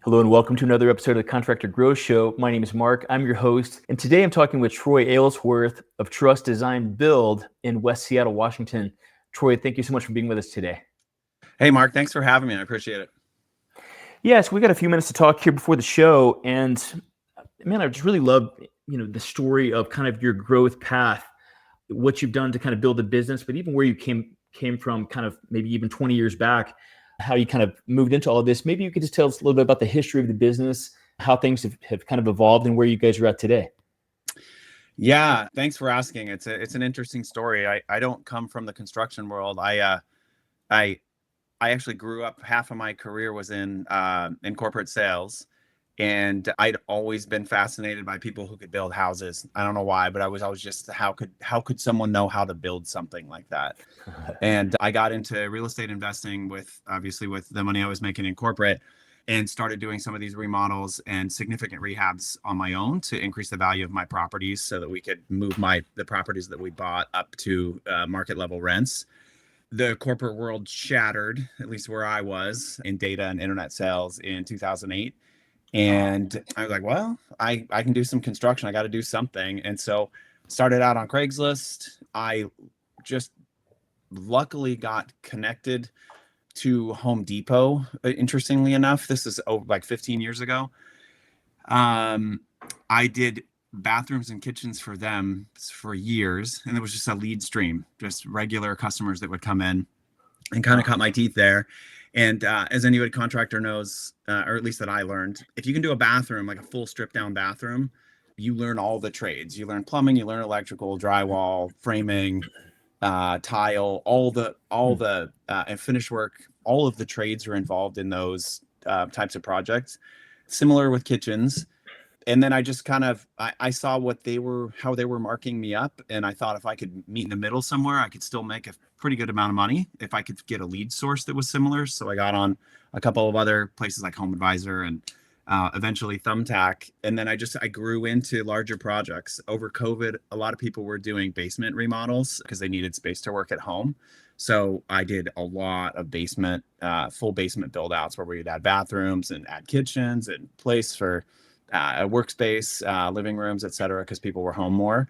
Hello and welcome to another episode of the Contractor Growth Show. My name is Mark. I'm your host. And today I'm talking with Troy Aylesworth of Truss Design Build in West Seattle, Washington. Troy, thank you so much for being with us today. Hey, Mark, thanks for having me. I appreciate it. Yes, we got a few minutes to talk here before the show. And man, I just really love, the story of kind of your growth path, what you've done to kind of build a business, but even where you came from kind of maybe even 20 years back, how you kind of moved into all of this. Maybe you could just tell us a little bit about the history of the business, how things have kind of evolved and where you guys are at today. Yeah, thanks for asking. It's an interesting story. I don't come from the construction world. I actually grew up, half of my career was in corporate sales. And I'd always been fascinated by people who could build houses. I don't know why, but I was always just, how could someone know how to build something like that? And I got into real estate investing with the money I was making in corporate, and started doing some of these remodels and significant rehabs on my own to increase the value of my properties so that we could move the properties that we bought up to market level rents. The corporate world shattered, at least where I was, in data and internet sales in 2008. And I was like, well, I can do some construction. I got to do something. And so started out on Craigslist. I just luckily got connected to Home Depot. Interestingly enough, this is like 15 years ago. I did bathrooms and kitchens for them for years. And it was just a lead stream, just regular customers that would come in, and kind of cut my teeth there. And as any good contractor knows, or at least that I learned, if you can do a bathroom, like a full stripped down bathroom, you learn all the trades. You learn plumbing, you learn electrical, drywall, framing, tile, all the and finish work. All of the trades are involved in those types of projects. Similar with kitchens. And then I just kind of, I saw how they were marking me up. And I thought if I could meet in the middle somewhere, I could still make a pretty good amount of money if I could get a lead source that was similar. So I got on a couple of other places like HomeAdvisor and eventually Thumbtack. And then I grew into larger projects. Over COVID, a lot of people were doing basement remodels because they needed space to work at home. So I did a lot of full basement build outs where we'd add bathrooms and add kitchens and place for a workspace, living rooms, et cetera, because people were home more.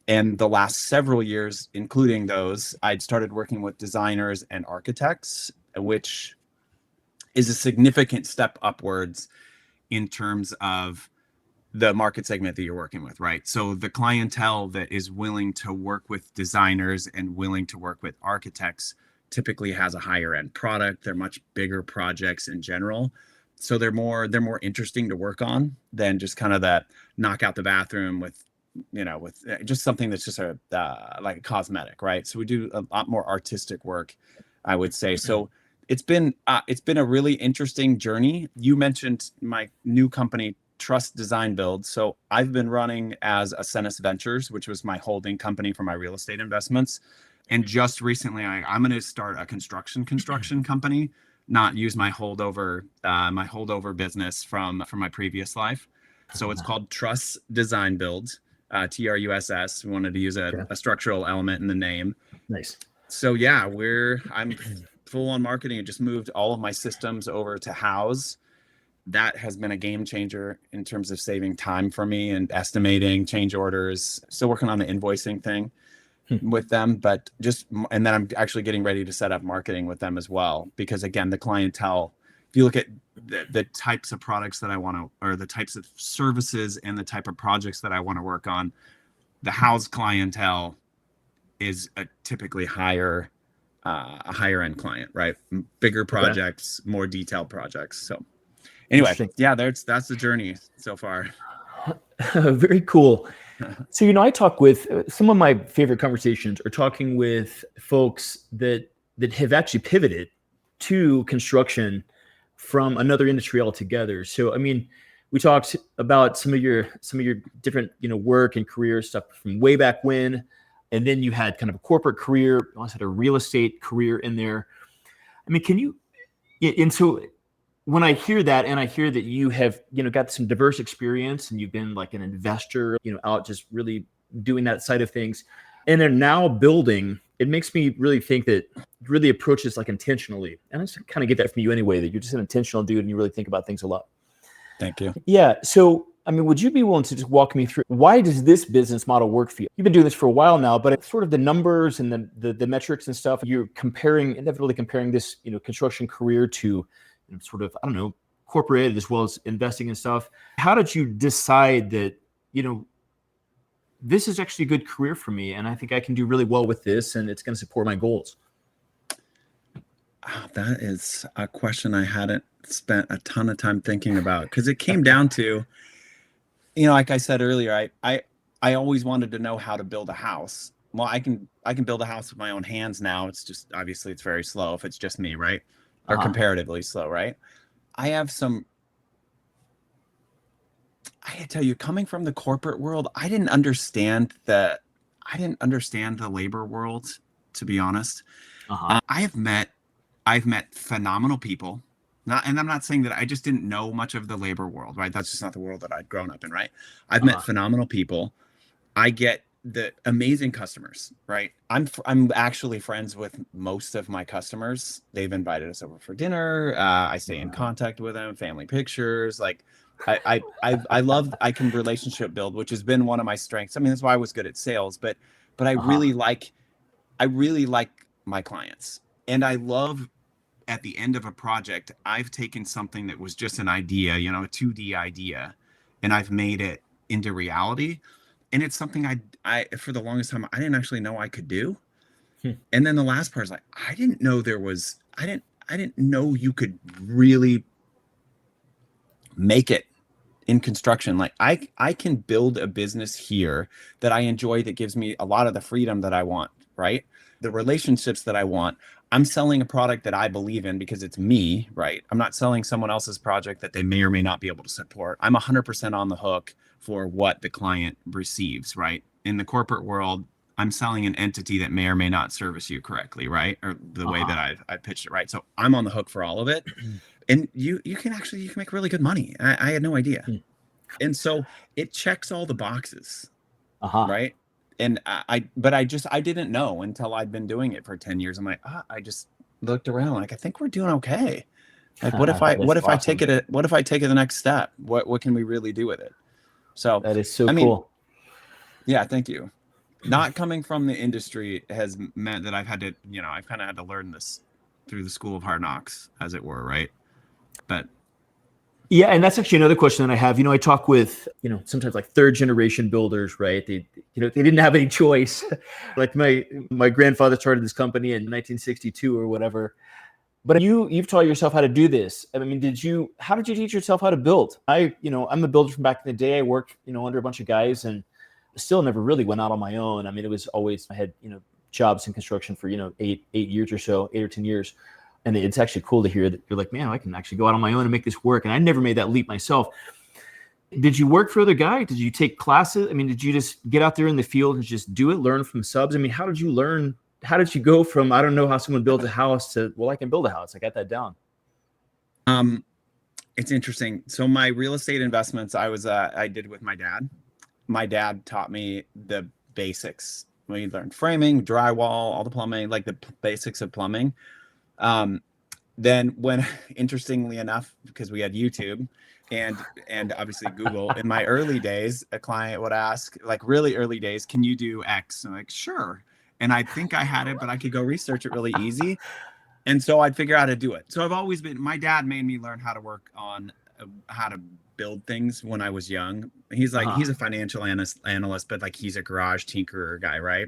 And the last several years, including those, I'd started working with designers and architects, which is a significant step upwards in terms of the market segment that you're working with, right? So the clientele that is willing to work with designers and willing to work with architects typically has a higher end product. They're much bigger projects in general. So they're more interesting to work on than just kind of that knock out the bathroom with just something that's just like a cosmetic, right? So we do a lot more artistic work, I would say. So it's been a really interesting journey. You mentioned my new company, Truss Design Build. So I've been running as Ascenus Ventures, which was my holding company for my real estate investments. And just recently, I'm going to start a construction company. Not use my holdover business from my previous life. So it's called Truss Design Build, TRUSS. We wanted to use a structural element in the name. Nice. So yeah, I'm full on marketing and just moved all of my systems over to House. That has been a game changer in terms of saving time for me and estimating change orders. Still working on the invoicing thing with them, and then I'm actually getting ready to set up marketing with them as well, because again, the clientele, if you look at the types of products that I want to, or the types of services and the type of projects that I want to work on, the House clientele is typically a higher end client, right? Bigger projects, more detailed projects. So anyway, yeah, that's the journey so far. Very cool. So, I talk with some of my favorite conversations are talking with folks that have actually pivoted to construction from another industry altogether. So, I mean, we talked about some of your different, work and career stuff from way back when, and then you had kind of a corporate career, you also had a real estate career in there. I mean, and so when I hear that, and I hear that you have, got some diverse experience and you've been like an investor, out just really doing that side of things, and are now building, it makes me really think that you really approach this like intentionally. And I just kind of get that from you anyway, that you're just an intentional dude and you really think about things a lot. Thank you. Yeah. So, I mean, would you be willing to just walk me through why does this business model work for you? You've been doing this for a while now, but it's sort of the numbers and the metrics and stuff. You're inevitably comparing this, construction career to sort of, I don't know, corporate as well as investing and stuff. How did you decide that, this is actually a good career for me and I think I can do really well with this and it's going to support my goals? Oh, that is a question I hadn't spent a ton of time thinking about, because it came down to, like I said earlier, I always wanted to know how to build a house. Well, I can build a house with my own hands now. It's just, obviously it's very slow if it's just me, right? Or comparatively slow, right? I tell you, coming from the corporate world, I didn't understand the labor world, to be honest. I've met phenomenal people. And I'm not saying that I just didn't know much of the labor world, right? That's just not the world that I'd grown up in, right? I've met phenomenal people. I get the amazing customers, right? I'm actually friends with most of my customers. They've invited us over for dinner. I stay in contact with them, family pictures. Like I can relationship build, which has been one of my strengths. I mean, that's why I was good at sales, but I really like my clients, and I love, at the end of a project, I've taken something that was just an idea, a 2D idea, and I've made it into reality. And it's something I for the longest time, I didn't actually know I could do. And then the last part is like, I didn't know you could really make it in construction. Like I can build a business here that I enjoy, that gives me a lot of the freedom that I want, right? The relationships that I want. I'm selling a product that I believe in because it's me, right? I'm not selling someone else's project that they may or may not be able to support. I'm 100% on the hook for what the client receives, right? In the corporate world, I'm selling an entity that may or may not service you correctly, right? Or the way that I pitched it, right? So I'm on the hook for all of it. And you can make really good money. I had no idea. And so it checks all the boxes, right? And I didn't know until I'd been doing it for 10 years. I'm like, I just looked around like, I think we're doing okay. Like, what if I take it the next step? What can we really do with it? So that is so cool. Yeah, thank you. Not coming from the industry has meant that I've had to, I've kind of had to learn this through the school of hard knocks, as it were, right? But yeah, and that's actually another question that I have. I talk with, sometimes like third generation builders, right? They didn't have any choice. Like my grandfather started this company in 1962 or whatever. But you've taught yourself how to do this. I mean, how did you teach yourself how to build? I'm a builder from back in the day. I worked, under a bunch of guys and still never really went out on my own. I mean, it was always, I had, jobs in construction for, 8 years or so, 8 or 10 years. And it's actually cool to hear that you're like, man, I can actually go out on my own and make this work. And I never made that leap myself. Did you work for other guys? Did you take classes? I mean, did you just get out there in the field and just do it, learn from subs? I mean, how did you learn? How did you go from, I don't know how someone builds a house to, well, I can build a house. I got that down. It's interesting. So my real estate investments, I did with my dad. My dad taught me the basics. We learned framing, drywall, all the plumbing, like the basics of plumbing. Then when, interestingly enough, because we had YouTube and obviously Google, in my early days, a client would ask, like really early days, can you do X? And I'm like, sure. And I think I had it, but I could go research it really easy. And so I'd figure out how to do it. So I've always been, my dad made me learn how to work on how to build things when I was young. He's like, he's a financial analyst, but like he's a garage tinkerer guy, right?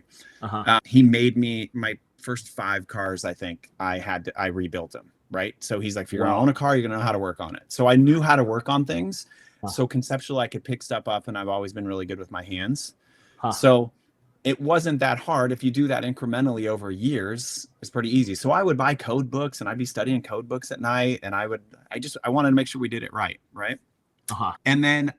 He made me, my first 5 cars, I think I rebuilt them, right? So he's like, if you're gonna own a car, you're gonna know how to work on it. So I knew how to work on things. So conceptually I could pick stuff up, and I've always been really good with my hands. So it wasn't that hard. If you do that incrementally over years, it's pretty easy. So I would buy code books, and I'd be studying code books at night, and I wanted to make sure we did it right. And then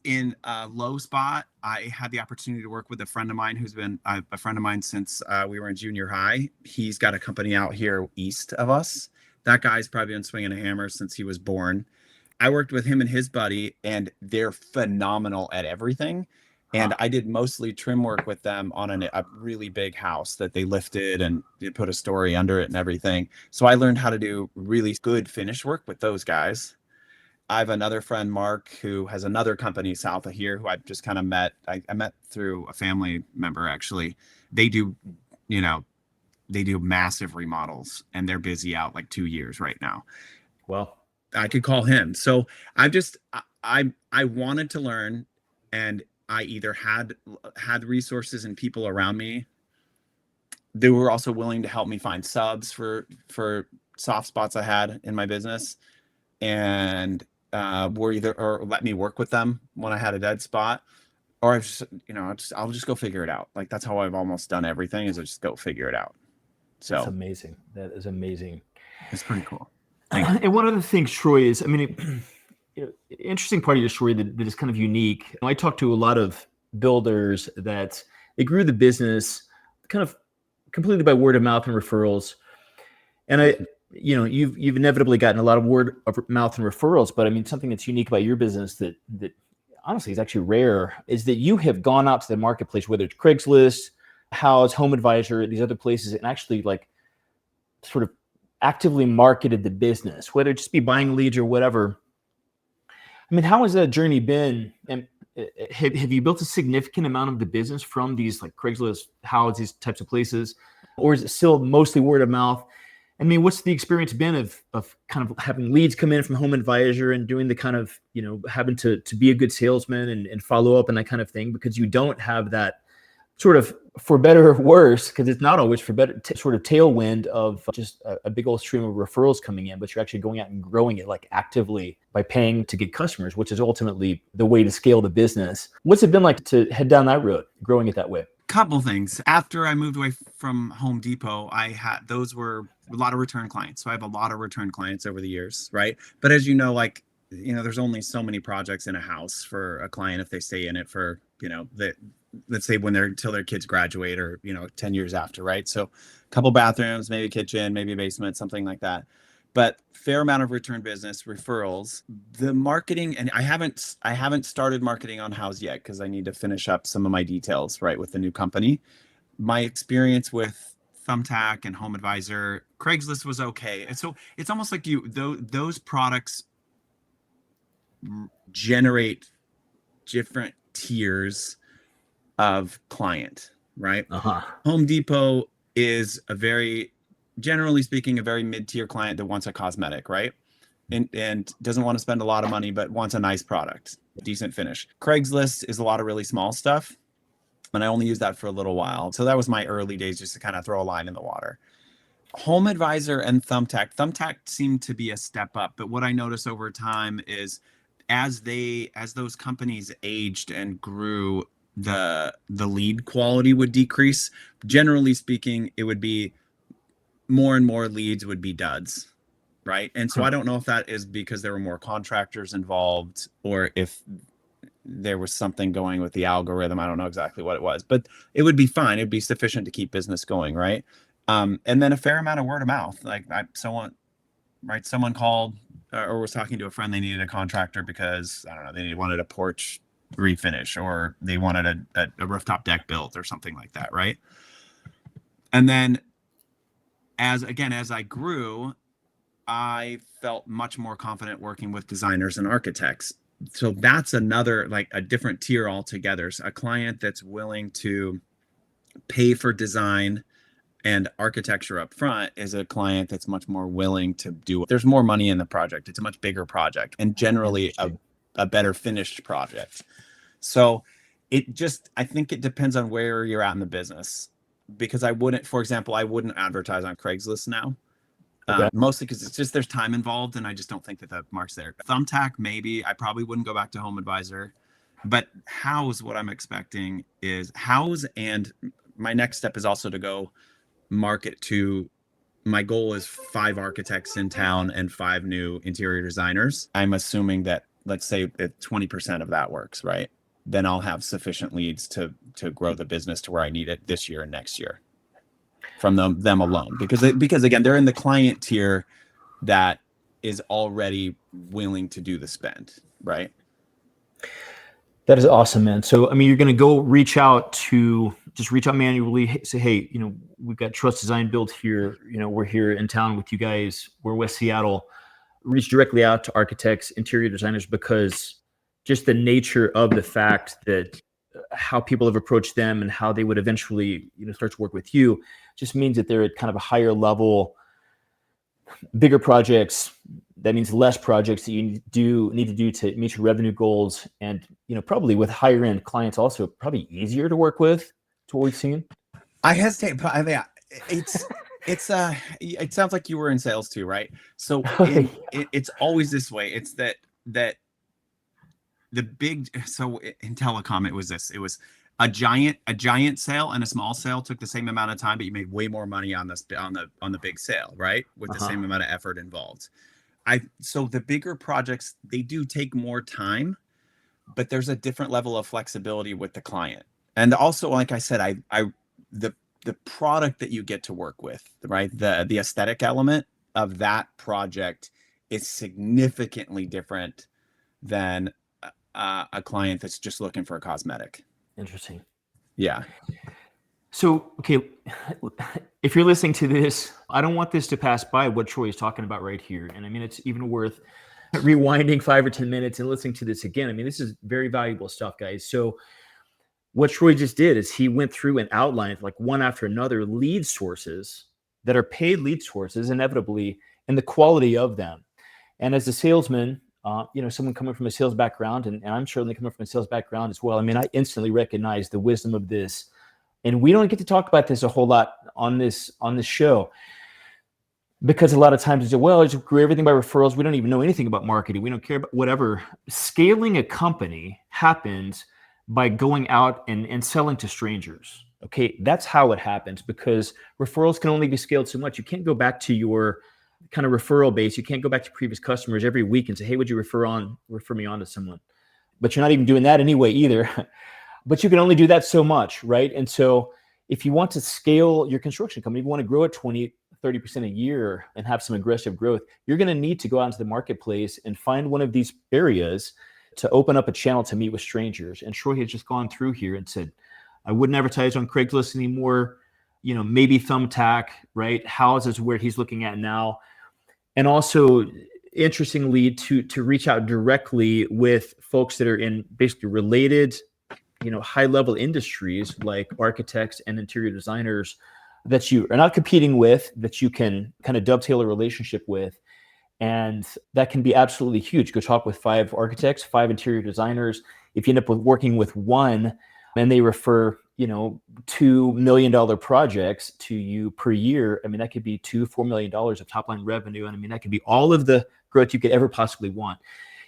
in a low spot, I had the opportunity to work with a friend of mine who's been a friend of mine since we were in junior high. He's got a company out here east of us. That guy's probably been swinging a hammer since he was born. I worked with him and his buddy, and they're phenomenal at everything. And I did mostly trim work with them on a really big house that they lifted, and they put a story under it and everything. So I learned how to do really good finish work with those guys. I have another friend, Mark, who has another company south of here who I just kind of met. I met through a family member, actually. They do, you know, they do massive remodels and they're busy out like 2 years right now. Well, I could call him. So I just, I wanted to learn, and I either had resources and people around me. They were also willing to help me find subs for soft spots I had in my business, and were either or let me work with them when I had a dead spot, or I just I'll just go figure it out. Like that's how I've almost done everything, is I just go figure it out. So that's amazing. That is amazing. It's pretty cool. And one of the things, Troy, is, I mean, interesting part of your story that is kind of unique. I talked to a lot of builders that they grew the business kind of completely by word of mouth and referrals. And you've inevitably gotten a lot of word of mouth and referrals, but I mean, something that's unique about your business that honestly is actually rare is that you have gone out to the marketplace, whether it's Craigslist, House, HomeAdvisor, these other places, and actually like sort of actively marketed the business, whether it just be buying leads or whatever. I mean, how has that journey been? And have you built a significant amount of the business from these like Craigslist, House, these types of places, or is it still mostly word of mouth? I mean, what's the experience been of kind of having leads come in from HomeAdvisor and doing the kind of, having to be a good salesman and follow up and that kind of thing, because you don't have that sort of, for better or worse, because it's not always for better, sort of tailwind of just a big old stream of referrals coming in, but you're actually going out and growing it like actively by paying to get customers, which is ultimately the way to scale the business. What's it been like to head down that road, growing it that way? Couple things. After I moved away from Home Depot, those were a lot of return clients. So I have a lot of return clients over the years, right? But as you know, there's only so many projects in a house for a client if they stay in it for, let's say till their kids graduate or, 10 years after, right? So a couple bathrooms, maybe a kitchen, maybe a basement, something like that. But fair amount of return business, referrals, the marketing, and I haven't started marketing on House yet because I need to finish up some of my details, right, with the new company. My experience with Thumbtack and HomeAdvisor, Craigslist was okay. And so it's almost like those products generate different tiers of client, right? Home Depot is generally speaking, a very mid-tier client that wants a cosmetic, right? And doesn't want to spend a lot of money, but wants a nice product, decent finish. Craigslist is a lot of really small stuff, and I only used that for a little while. So that was my early days, just to kind of throw a line in the water. HomeAdvisor and Thumbtack seemed to be a step up, but what I noticed over time is as those companies aged and grew, the lead quality would decrease. Generally speaking, it would be more and more leads would be duds, right? And so I don't know if that is because there were more contractors involved or if there was something going with the algorithm. I don't know exactly what it was, but it would be fine. It'd be sufficient to keep business going, right? And then a fair amount of word of mouth. Like someone called or was talking to a friend. They needed a contractor because, I don't know, they wanted a porch refinish or they wanted a rooftop deck built or something like that, right? And then as I grew, I felt much more confident working with designers and architects. So that's another, like a different tier altogether. So a client that's willing to pay for design and architecture up front is a client that's much more willing to do it. There's more money in the project. It's a much bigger project and generally a better finished project. So I think it depends on where you're at in the business, because I wouldn't advertise on Craigslist now. Okay. Mostly because it's just there's time involved, and I just don't think that mark's there. Thumbtack, maybe. I probably wouldn't go back to HomeAdvisor, but House, what I'm expecting is House, and my next step is also to go market to. My goal is 5 architects in town and 5 new interior designers. I'm assuming that, let's say, if 20% of that works, right? Then I'll have sufficient leads to grow the business to where I need it this year and next year from them alone, because again, they're in the client tier that is already willing to do the spend, right? That is awesome, man. So, I mean, you're going to go reach out manually, say, hey, we've got Truss Design Build here. We're here in town with you guys. We're West Seattle. reach directly out to architects, interior designers, because just the nature of the fact that how people have approached them and how they would eventually, start to work with you just means that they're at kind of a higher level, bigger projects. That means less projects that you need to do to meet your revenue goals. And, probably with higher end clients also probably easier to work with, to what we've seen. I hesitate, but yeah, it sounds like you were in sales too, right? So it's always this way. It's that the big, so in telecom, it was a giant sale and a small sale took the same amount of time, but you made way more money on the big sale, right? With the same amount of effort involved. So the bigger projects, they do take more time, but there's a different level of flexibility with the client. And also, like I said, the product that you get to work with, right? The aesthetic element of that project is significantly different than a client that's just looking for a cosmetic. Interesting. Yeah. So, okay, if you're listening to this, I don't want this to pass by what Troy is talking about right here. And I mean, it's even worth rewinding 5 or 10 minutes and listening to this again. I mean, this is very valuable stuff, guys. So what Troy just did is he went through and outlined like one after another lead sources that are paid lead sources inevitably, and the quality of them. And as a salesman, someone coming from a sales background, and I'm certainly coming from a sales background as well. I mean, I instantly recognize the wisdom of this. And we don't get to talk about this a whole lot on this show, because a lot of times it's, well, I just grew everything by referrals. We don't even know anything about marketing. We don't care about whatever. Scaling a company happens by going out and selling to strangers. Okay, that's how it happens, because referrals can only be scaled so much. You can't go back to your kind of referral base. You can't go back to previous customers every week and say, hey, would you refer me on to someone? But you're not even doing that anyway either. But you can only do that so much, right? And so if you want to scale your construction company, if you want to grow at 20, 30% a year and have some aggressive growth, you're going to need to go out into the marketplace and find one of these areas to open up a channel to meet with strangers. And Troy has just gone through here and said, I wouldn't advertise on Craigslist anymore. Maybe Thumbtack, right? Houses where he's looking at now. And also, interestingly, to reach out directly with folks that are in basically related, high-level industries like architects and interior designers that you are not competing with, that you can kind of dovetail a relationship with. And that can be absolutely huge. Go talk with 5 architects, 5 interior designers. If you end up working with one and they refer, $2 million projects to you per year, I mean, that could be $2-4 million of top line revenue. And I mean, that could be all of the growth you could ever possibly want.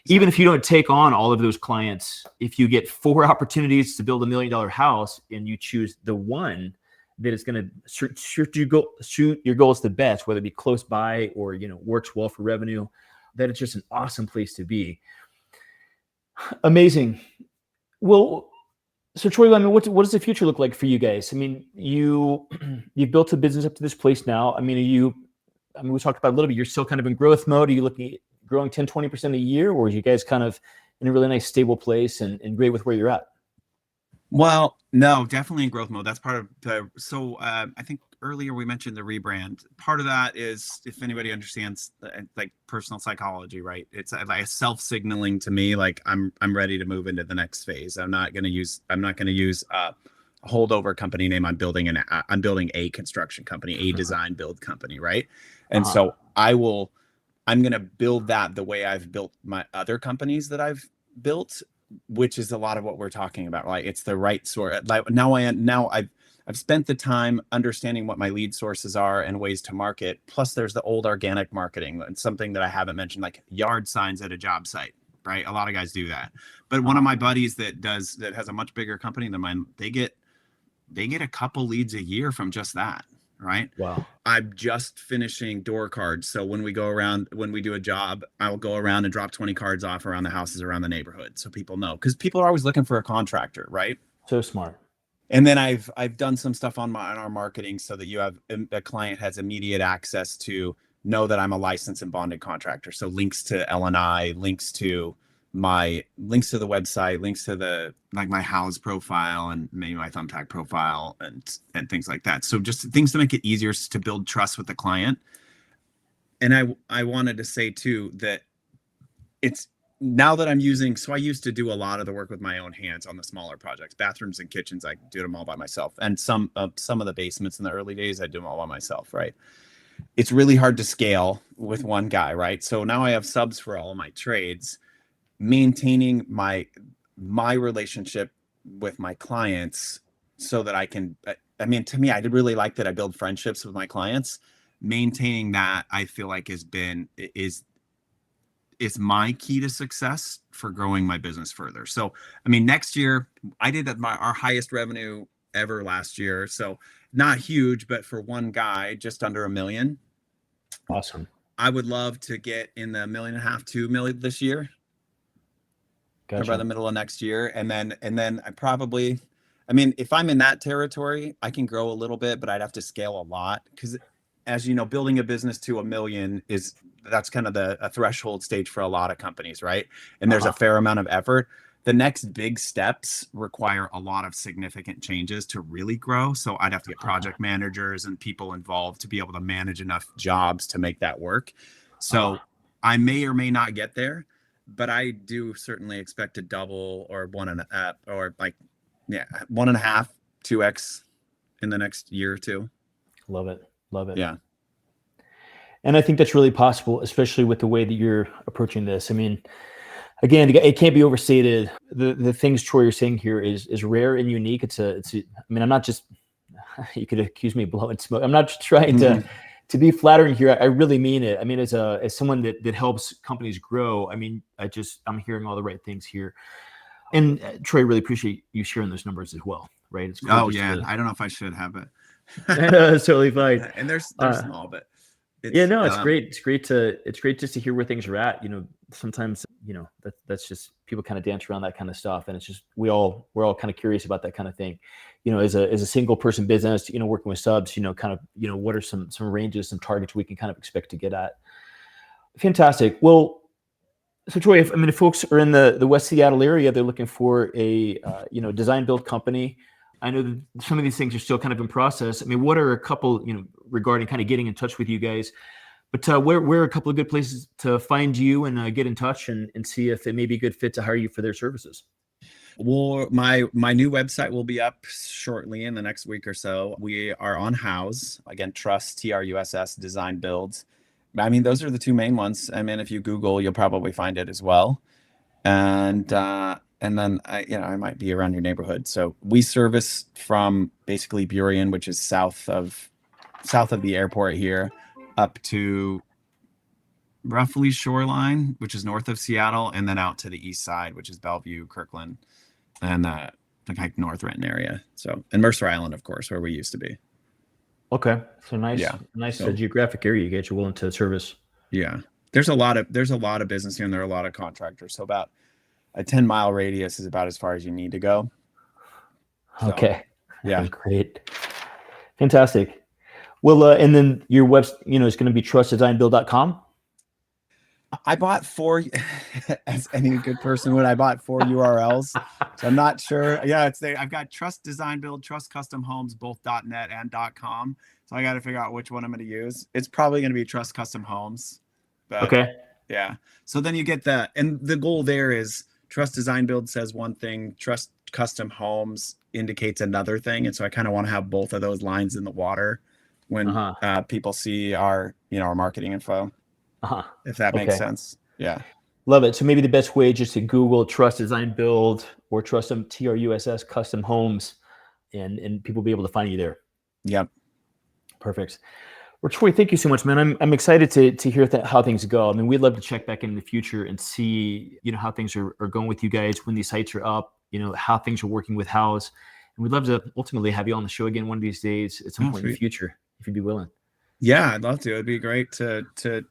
Even if you don't take on all of those clients, if you get 4 opportunities to build $1 million house and you choose the one that is going to shoot your goals the best, whether it be close by or, works well for revenue, that it's just an awesome place to be. Amazing. Well, so Troy, I mean, what does the future look like for you guys? I mean, you've built a business up to this place now. I mean, we talked about a little bit, you're still kind of in growth mode. Are you looking at growing 10, 20% a year, or are you guys kind of in a really nice stable place and great with where you're at? Well, no, definitely in growth mode. That's part of I think earlier we mentioned the rebrand. Part of that is, if anybody understands like personal psychology, right? It's like self-signaling to me, like I'm ready to move into the next phase. I'm not going to use a holdover company name. I'm building a construction company, a design build company, right? And so I'm going to build that the way I've built my other companies that I've built, which is a lot of what we're talking about, right? It's the right sort. Like I've spent the time understanding what my lead sources are and ways to market. Plus, there's the old organic marketing and something that I haven't mentioned, like yard signs at a job site, right? A lot of guys do that. But one of my buddies that has a much bigger company than mine, they get a couple leads a year from just that. Right. Wow. I'm just finishing door cards. So when we do a job, I'll go around and drop 20 cards off around the houses around the neighborhood. So people know, because people are always looking for a contractor. Right. So smart. And then I've done some stuff on our marketing so that you have a client has immediate access to know that I'm a licensed and bonded contractor. So links to LNI, links to the website, links to my house profile and maybe my Thumbtack profile and things like that. So just things to make it easier to build trust with the client. And I wanted to say too that it's now that I'm using, so I used to do a lot of the work with my own hands on the smaller projects, bathrooms and kitchens. I do them all by myself, and some of the basements in the early days, I do them all by myself. Right. It's really hard to scale with one guy. Right. So now I have subs for all of my trades, maintaining my relationship with my clients so that I can, I mean, to me, I really like that I build friendships with my clients. Maintaining that, I feel like is my key to success for growing my business further. So, I mean, next year I did our highest revenue ever last year. So not huge, but for one guy, just under $1 million. Awesome. I would love to get in the $1.5 million, $2 million this year. Gotcha. By the middle of next year. And then I mean, if I'm in that territory, I can grow a little bit, but I'd have to scale a lot. Because as you know, building a business to $1 million that's kind of a threshold stage for a lot of companies, right? And there's a fair amount of effort. The next big steps require a lot of significant changes to really grow. So I'd have to get project managers and people involved to be able to manage enough jobs to make that work. So I may or may not get there, but I do certainly expect to double or 1.5, 2x in the next year or two. Love it. Yeah. And I think that's really possible, especially with the way that you're approaching this. I mean, again, it can't be overstated. The things, Troy, you're saying here is rare and unique. I mean, I'm not just, you could accuse me of blowing smoke. I'm not just trying to be flattering here. I really mean it. I mean, as someone that helps companies grow, I mean, I'm hearing all the right things here. And Troy, really appreciate you sharing those numbers as well, right? It's cool. I don't know if I should have it. It's totally fine. And they're small, but it's great. It's great just to hear where things are at. You know, sometimes, you know, that's just people kind of dance around that kind of stuff. And it's just, we're all kind of curious about that kind of thing. You know, as a single person business, you know, working with subs, you know, kind of, you know, what are some ranges, some targets we can kind of expect to get at? Fantastic. Well, so Troy, if folks are in the West Seattle area, they're looking for a, design build company. I know that some of these things are still kind of in process. I mean, what are a couple, regarding kind of getting in touch with you guys, but where are a couple of good places to find you and get in touch and see if it may be a good fit to hire you for their services? Well, my new website will be up shortly in the next week or so. We are on House, again, Truss, Truss Design Build. I mean, those are the two main ones. I mean, if you Google, you'll probably find it as well. And then I might be around your neighborhood. So we service from basically Burien, which is south of the airport here, up to roughly Shoreline, which is north of Seattle, and then out to the east side, which is Bellevue, Kirkland, and the like North Renton area. So, and Mercer Island, of course, where we used to be. Okay, so nice geographic area you guys are willing to service. Yeah, there's a lot of business here, and there are a lot of contractors. So about a 10-mile radius is about as far as you need to go. So, okay. Yeah. Great. Fantastic. Well, and then your website, is going to be trussdesignbuild.com. I bought 4, as any good person would, I bought 4 URLs. So I'm not sure. Yeah, it's there. I've got Truss Design Build, Truss Custom Homes, both .net and .com. So I got to figure out which one I'm going to use. It's probably going to be Truss Custom Homes. But, okay. Yeah. So then you get and the goal there is Truss Design Build says one thing, Truss Custom Homes indicates another thing. And so I kind of want to have both of those lines in the water when people see our marketing info. If that makes sense. Yeah. Love it. So maybe the best way just to Google Truss Design Build or Truss TRUSS Custom Homes and people will be able to find you there. Yep. Perfect. Well, Troy, thank you so much, man. I'm excited to hear how things go. I mean, we'd love to check back in the future and see, how things are going with you guys when these sites are up, how things are working with House. And we'd love to ultimately have you on the show again one of these days at some point in the future, if you'd be willing. Yeah, I'd love to. It'd be great to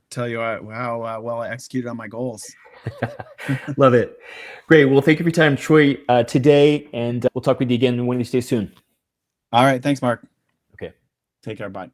tell you how well I executed on my goals. Love it. Great. Well, thank you for your time, Troy, today. And we'll talk with you again one of these days soon. All right. Thanks, Mark. Okay. Take care. Bye.